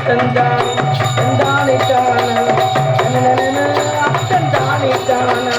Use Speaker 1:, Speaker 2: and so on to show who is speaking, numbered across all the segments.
Speaker 1: தந்தானே தானா தந்தானே தானா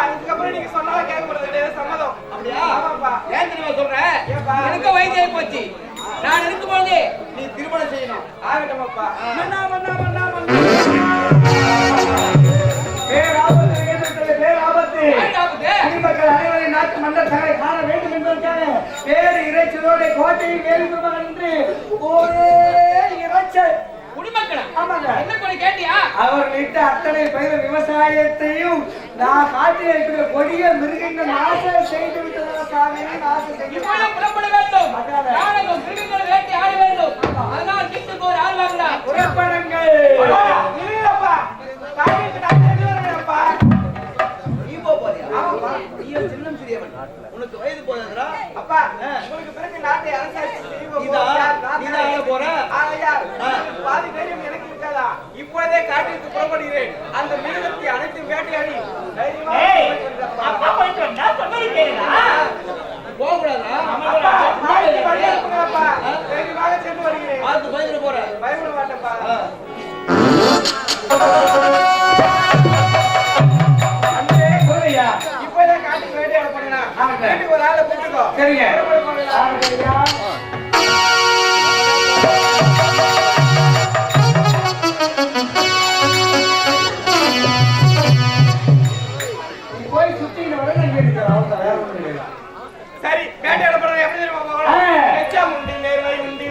Speaker 1: இதுக்கப்புறம் நீங்க சொன்னாலும் கேட்க போறது சம்மதம்.
Speaker 2: அப்படியா?
Speaker 1: ஆமாப்பா.
Speaker 2: ஏன் தெரியுமா சொல்றேன்? எனக்கு வயதாகி போச்சு. நான் இருக்கும்போது நீ திருமணம் செய்யணும்.
Speaker 1: ஆகட்டுமாப்பா.
Speaker 2: மன்னா மன்னா மன்னா மன்னா.
Speaker 1: குடிமக்கள் அனைவரையும் நாட்டு மன்னர் தங்களை காண வேண்டும் என்பதற்காக வேறு இறைச்சலோட கோட்டையை வேலுமகன் என்று ஒரே இறைச்சல்.
Speaker 2: குடிமக்களா?
Speaker 1: ஆமாங்க.
Speaker 2: என்ன கொலை கேட்டியா?
Speaker 1: அவர்கள் இட்ட அத்தனை பயிர் விவசாயத்தையும் நான் காட்டில் இருக்கிற கொடிய மிருகங்கள் நாசம் செய்து விட்டதற்காக நாசம் செய்து
Speaker 2: புறப்பட வேண்டும். நாடகம் மிருகங்களை வேட்டி ஆட வேண்டும். அதனால் கிட்டுக்கு ஒரு ஆள் வாங்கடா.
Speaker 1: புறப்படுங்கள். இல்லப்பா. காட்டிற்கு நான் தெரியுறேன்ப்பா.
Speaker 2: நீ போறியா?
Speaker 1: ஆமாப்பா.
Speaker 2: நீ சின்னம் சிறியவன். உனக்கு வயது போகுதுடா.
Speaker 1: அப்பா உங்களுக்கு பிறகு நாட்டை அரசாட்சி செய்வோம்.
Speaker 2: நீதான் போற?
Speaker 1: பாதி தைரியம் எனக்கு இருக்காதா? இப்போதே காட்டிற்கு புறப்படுகிறேன். அந்த மிருகத்தை அனைத்து வேட்டையாடி
Speaker 2: போகக்கூடாதா?
Speaker 1: சென்று வருகிறேன்.
Speaker 2: பார்த்து பயந்துட போற?
Speaker 1: பயப்பட மாட்டேன்ப்பா. இப்போதே காட்டுக்கு வேட்டையாட போறேன்னா வீட்டுக்கு ஒரு ஆளை கூப்பிட்டுக்கோ. சரிங்க. போய் சுத்திட்டு வர நான் கேட்டுக்கிறேன். சரி வேட்டையாட போறேன். எப்படி தெரியுமா போகலாம்? உண்டி நேர்வை உண்டி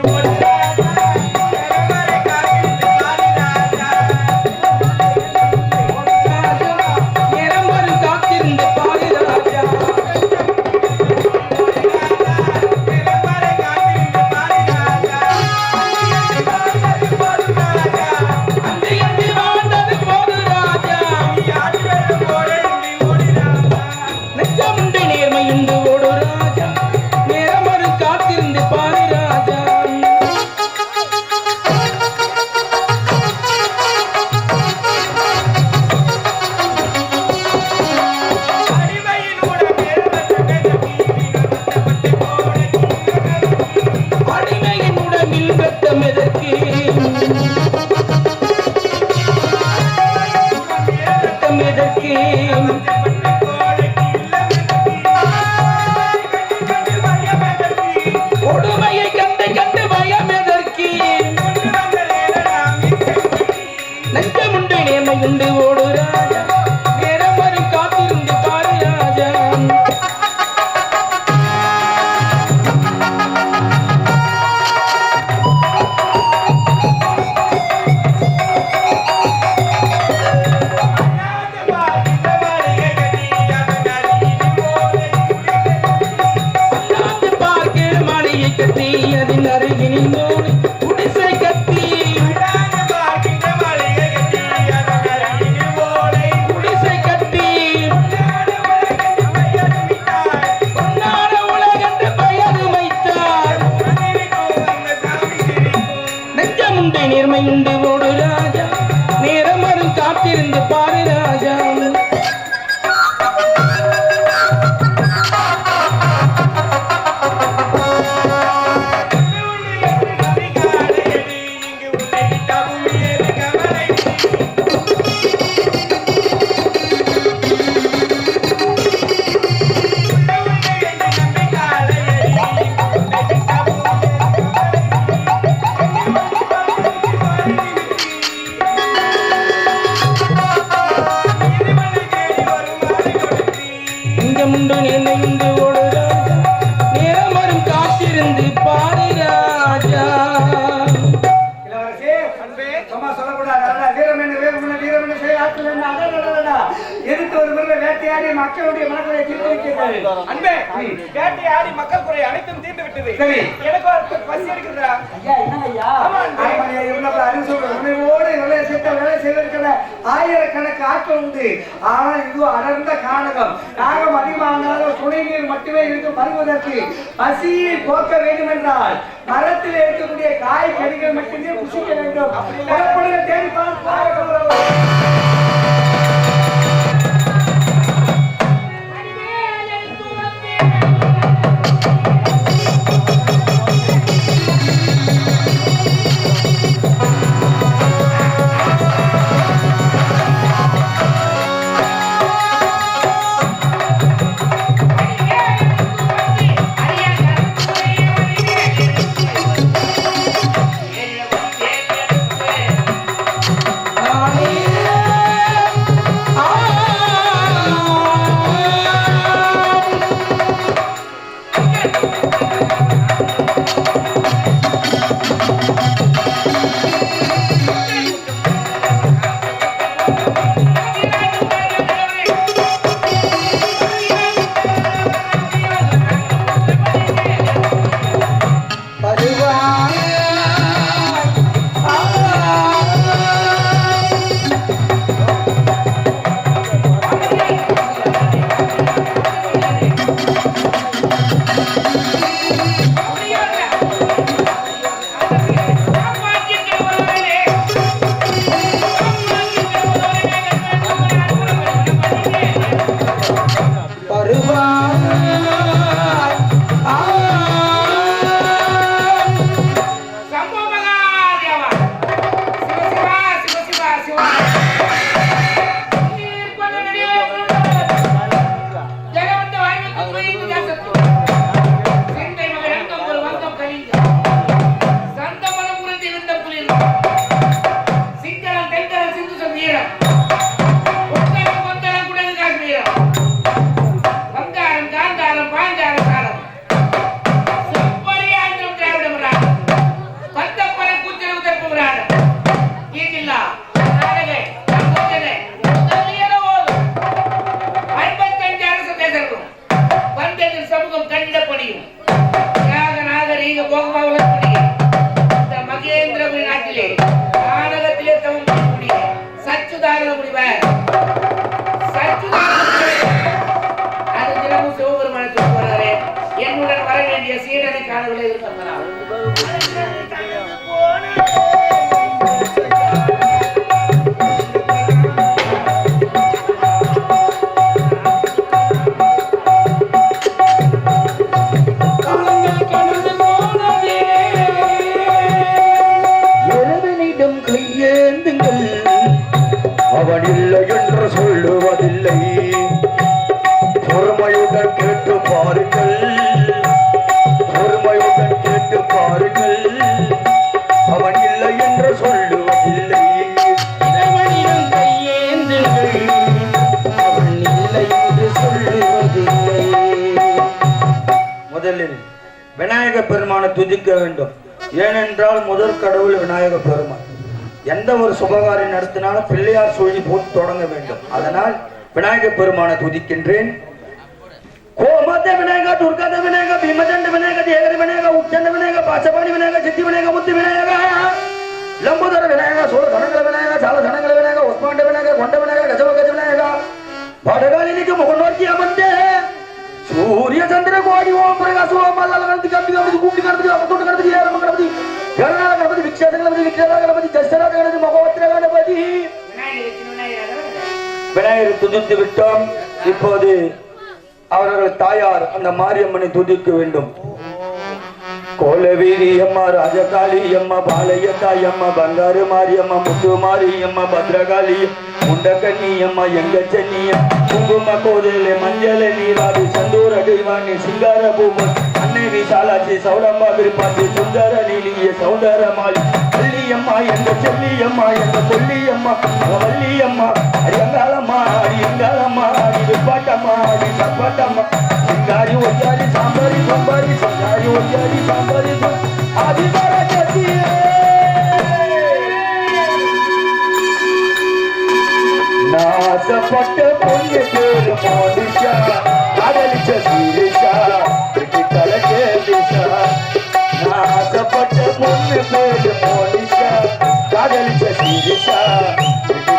Speaker 3: உண்டு ஓடு ராஜா நேரம் வரும் காத்திருந்து பாரு ராஜா. பார்க்க மாளிகை கட்டி அதன் அருகினில் குடிசை கட்டி நேர்மையுண்டு ஓடு ராஜா நேரம் வரும் காத்திருந்து பாரு ராஜா. உண்டு நேர்மையுண்டு ஓடு ராஜா நேரம் வரும் காத்திருந்து பாரு ராஜா.
Speaker 1: எதிர்த்து ஒரு முறை வேட்டையாடி மக்களுடைய மனங்களை தீர்த்து வைக்கிறது. அன்பே வேட்டையாடி மக்கள் குறை அனைத்தும் தீர்ந்து விட்டது. சரி எனக்கு ஒரு பசி இருக்குதா? ஐயா என்ன ஐயா? உணவோடு வேலை செய்வதற்கான ஆயிரக்கணக்கு ஆட்கள் உண்டு. ஆனால் இது அடர்ந்த கானகம். நாகம் அதிகமாக துணை நீர் மட்டுமே இருக்கு. பருவதற்கு பசியை போக்க வேண்டும் என்றால் மரத்தில் இருக்கக்கூடிய காய் கனிகள் மட்டுமே புசிக்க வேண்டும். தேடி பார்க்க
Speaker 2: சம்போ மகாதேவா சிவசிவா சிவசிவா சிவா ஜெகவந்த வாய்மத்து குறைந்து ஜாசத்து சிந்தை மகன் ஒரு வந்தம் கலிங்க சந்தமனம் புரிந்து இருந்த புலில் சிங்கரம் தென்கரம் சிந்து சமீரம் கொந்தரம் கொந்தரம் குடகு காஷ்மீரம் வந்தாரம் காந்தாரம் பாஞ்சாரம் காலம் செப்பரியாந்திரம் திராவிடமரான பத்தப்பர கூச்சல் உதற்புகிறான கீழில்லா நாடகை நம்புதனை முதலியன ஓதும் 55 அரச தேசர்களும் வந்ததில் சமூகம் கண்டிடப்படியும் நாகரீக போகமாவலக்கூடிய இந்த மகேந்திரபுரி நாட்டிலே நாடகத்திலே தவம் பண்ணக்கூடிய சச்சுதாரண முடிவர் அது தினமும் சிவபெருமானத்துக்கு போறாரு என்னுடன் வர வேண்டிய சீடனை காணவில்லை இருக்கிறார்
Speaker 3: காலங்கள் கடந்து போனதே இறைவனிடம் கையேந்துங்கள் அவன் இல்லை என்று சொல்லுவதில்லை பொறுமையுடன் கேட்டு பாருங்கள் பொறுமையுடன் கேட்டு பாருங்கள் அவன் இல்லை என்று சொல்லுவதில்லை இறைவனிடம் கையேந்துங்கள் அவன் இல்லை என்று சொல்லுவதில்லை. முதலில் விநாயக பெருமானை துதிக்க வேண்டும். ஏனென்றால் முதல் கடவுள் விநாயக பெருமான். எந்த ஒரு சுபகாரியம் நடத்தினாலும் பிள்ளையார் சுழி போட்டு தொடங்க வேண்டும். அதனால் விநாயக பெருமானை துதிக்கின்றேன். கோமத விநாயக துர்கத விநாயக பீமச்சண்ட விநாயக தேகர விநாயக உச்சண்ட விநாயக பாச்சபாணி விநாயக சித்தி விநாயக முத்து விநாயக லம்புதர விநாயக சோழ கணங்கள விநாயக சால கணங்கள விநாயக உஸ்மாண்ட விநாயக கொண்ட விநாயக கஜமகஜ விநாயக படகாலினிக்கு முகநோக்கி அமர்ந்தே சூரிய சந்திர கோடி ஓம் பிரகாச ஓம் அல்ல கணதி கம்பி கம்பி கூட்டி கணதி அமத்தோட கணதி ஏரம கணதி கருணால கணதி விக்ஷேத கணதி விக்ஷேத கணதி ஜஸ்தரா கணதி மகோத்ர கணபதி விநாயகரை துதித்து விட்டோம். இப்போது அவர்கள் தாயார் அந்த மாரியம்மனை துதிக்க வேண்டும். கோலவீரி அம்மா ராஜகாளி அம்மா பாளைய தாயம்மா பங்காரு மாரியம்மா முத்து மாரியம்மா பத்ரகாளி முண்டக்கண்ணி அம்மா எங்க சென்னியம் குங்கும கோதிலே மஞ்சள் நீராடி சந்தூர தெய்வானி சிங்கார பூமன் அன்னை விசாலாட்சி சௌடம்பா விருப்பாச்சி சுந்தர நீலிய சௌந்தரமாய் வள்ளியம்மா எங்க செல்லியம்மா எங்க கொல்லியம்மா வள்ளியம்மா அரியங்காலம்மா அரியங்காலம்மா அடி விப்பாட்டம்மா அடி சப்பாட்டம்மா சிங்காரி ஒய்யாரி சாம்பாரி சொம்பாரி சிங்காரி ஒய்யாரி சாம்பாரி ஆதிவர கத்தியே நாசப்பட்ட பொண்ணு பேரு மோனிஷா காதலிச்ச சீரிஷா கிட்டி கலக்கே திஷா நாசப்பட்ட பொண்ணு பேரு மோனிஷா காதலிச்ச சீரிஷா கிட்டி